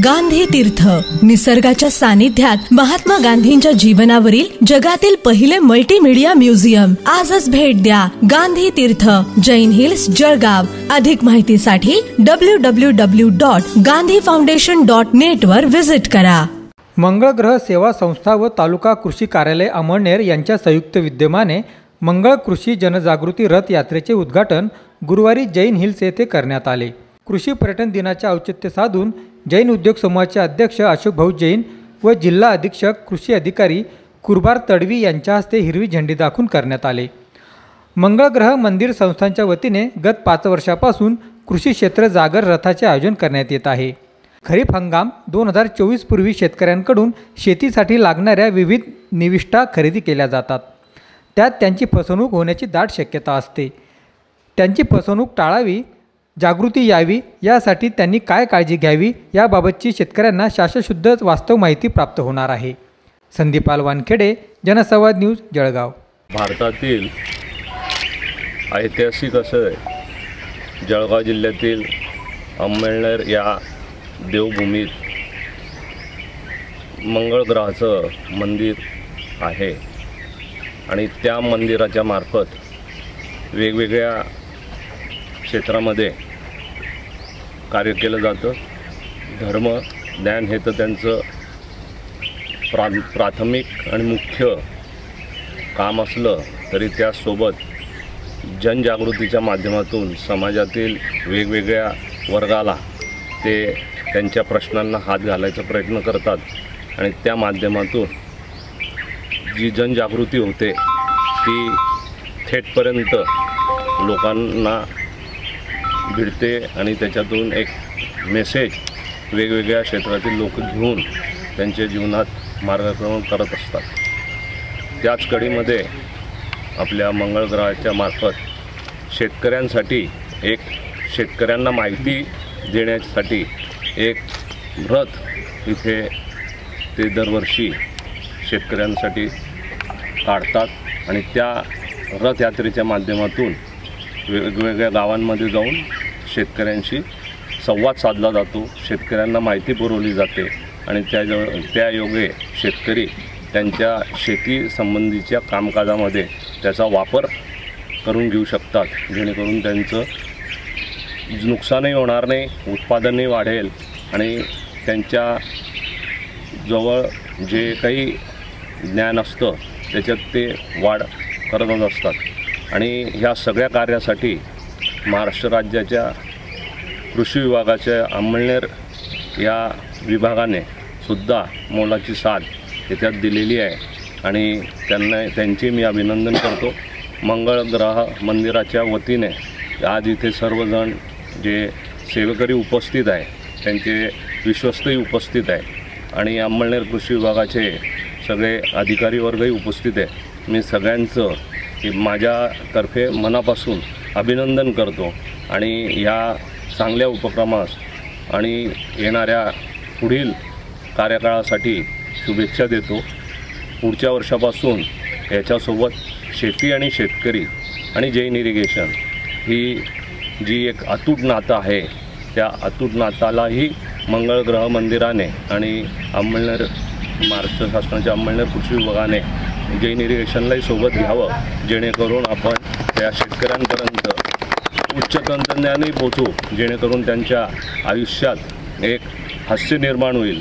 गांधी तीर्थ, निसर्गाच्या सानिध्यात महात्मा गांधींच्या जीवनावरील जगातील पहिले मल्टीमीडिया म्युझियम. आजच भेट द्या. गांधी तीर्थ, जैन हिल्स, जळगाव. अधिक माहितीसाठी www.gandhifoundation.net वर विजिट करा. मंगळ ग्रह सेवा संस्था व तालुका कृषी कार्यालय अमळनेर यांच्या संयुक्त विद्यमाने मंगळ कृषी जनजागृती रथ यात्रेचे उद्घाटन गुरुवारी जैन हिल्स येथे करण्यात आले. कृषी पर्यटन दिनाचे औचित्य साधून जैन उद्योग समूहाचे अध्यक्ष अशोक भाऊ जैन व जिल्हा अधीक्षक कृषी अधिकारी कुरबार तडवी यांच्या हस्ते हिरवी झेंडी दाखवून करण्यात आले. मंगळ ग्रह मंदिर संस्थांच्या वतीने गत 5 वर्षापासून कृषी क्षेत्र जागर रथाचे आयोजन करण्यात येत आहे. खरीप हंगाम 2024 पूर्वी शेतकऱ्यांकडून शेतीसाठी लागणाऱ्या विविध निविष्ठा खरेदी केल्या जातात. त्यात त्यांची फसवणूक होण्याची दाट शक्यता असते. त्यांची फसवणूक टाळावी, जागृती यावी यासाठी त्यांनी काय काळजी घ्यावी याबाबतची शेतकऱ्यांना शाश्वतशुद्ध वास्तव माहिती प्राप्त होणार आहे. संदीपाल वानखेडे, जनसंवाद न्यूज, जळगाव. भारतातील ऐतिहासिक असं जळगाव जिल्ह्यातील अमळनेर या देवभूमीत मंगळ ग्रहाचं मंदिर आहे आणि त्या मंदिराच्या मार्फत वेगवेगळ्या क्षेत्रामध्ये कार्य केलं जातं. धर्म ज्ञान हे तर त्यांचं प्राथमिक आणि मुख्य काम असलं तरी त्यासोबत जनजागृतीच्या माध्यमातून समाजातील वेगवेगळ्या वर्गाला ते त्यांच्या प्रश्नांना हात घालायचा प्रयत्न करतात आणि त्या माध्यमातून जी जनजागृती होते ती थेटपर्यंत लोकांना भिडते आणि त्याच्यातून एक मेसेज वेगवेगळ्या क्षेत्रातील लोक घेऊन त्यांच्या जीवनात मार्गक्रमण करत असतात. त्याच कडीमध्ये आपल्या मंगळ ग्रहाच्या मार्फत शेतकऱ्यांना माहिती देण्यासाठी एक रथ इथे ते दरवर्षी शेतकऱ्यांसाठी काढतात आणि त्या रथयात्रेच्या माध्यमातून वेगवेगळ्या गावांमध्ये जाऊन शेतकऱ्यांशी संवाद साधला जातो. शेतकऱ्यांना माहिती पुरवली जाते आणि त्या योगे शेतकरी त्यांच्या शेती संबंधीच्या कामकाजामध्ये त्याचा वापर करून घेऊ शकतात, जेणेकरून त्यांचं नुकसानही होणार नाही, उत्पादनही वाढेल आणि त्यांच्या जवळ जे काही ज्ञान असतं त्याच्यात ते वाढ करतच असतात. आणि ह्या सगळ्या कार्यासाठी महाराष्ट्र राज्याच्या कृषी विभागाच्या अमळनेर या विभागाने सुद्धा मोलाची साथ त्याच्यात दिलेली आहे आणि त्यांचे मी अभिनंदन करतो. मंगळ ग्रह मंदिराच्या वतीने आज इथे सर्वजण जे सेवेकरी उपस्थित आहे, त्यांचे विश्वस्तही उपस्थित आहे आणि अमळनेर कृषी विभागाचे सगळे अधिकारी वर्गही उपस्थित आहे. मी सगळ्यांचं माझ्यातर्फे मनापासून अभिनंदन करतो आणि या चांगल्या उपक्रमास आणि येणाऱ्या पुढील कार्यकाळासाठी शुभेच्छा देतो. पुढच्या वर्षापासून याच्यासोबत शेती आणि शेतकरी आणि जैन इरिगेशन ही जी एक अतूट नातं आहे, त्या अतूट नातालाही मंगळ ग्रह मंदिराने आणि अमळनेर महाराष्ट्र शासनाच्या अमळनेर कृषी विभागाने जैन इरिगेशनलाही सोबत घ्यावं, जेणेकरून आपण त्या शेतकऱ्यांपर्यंत उच्च तंत्रज्ञानही पोचू, जेणेकरून त्यांच्या आयुष्यात एक हास्य निर्माण होईल.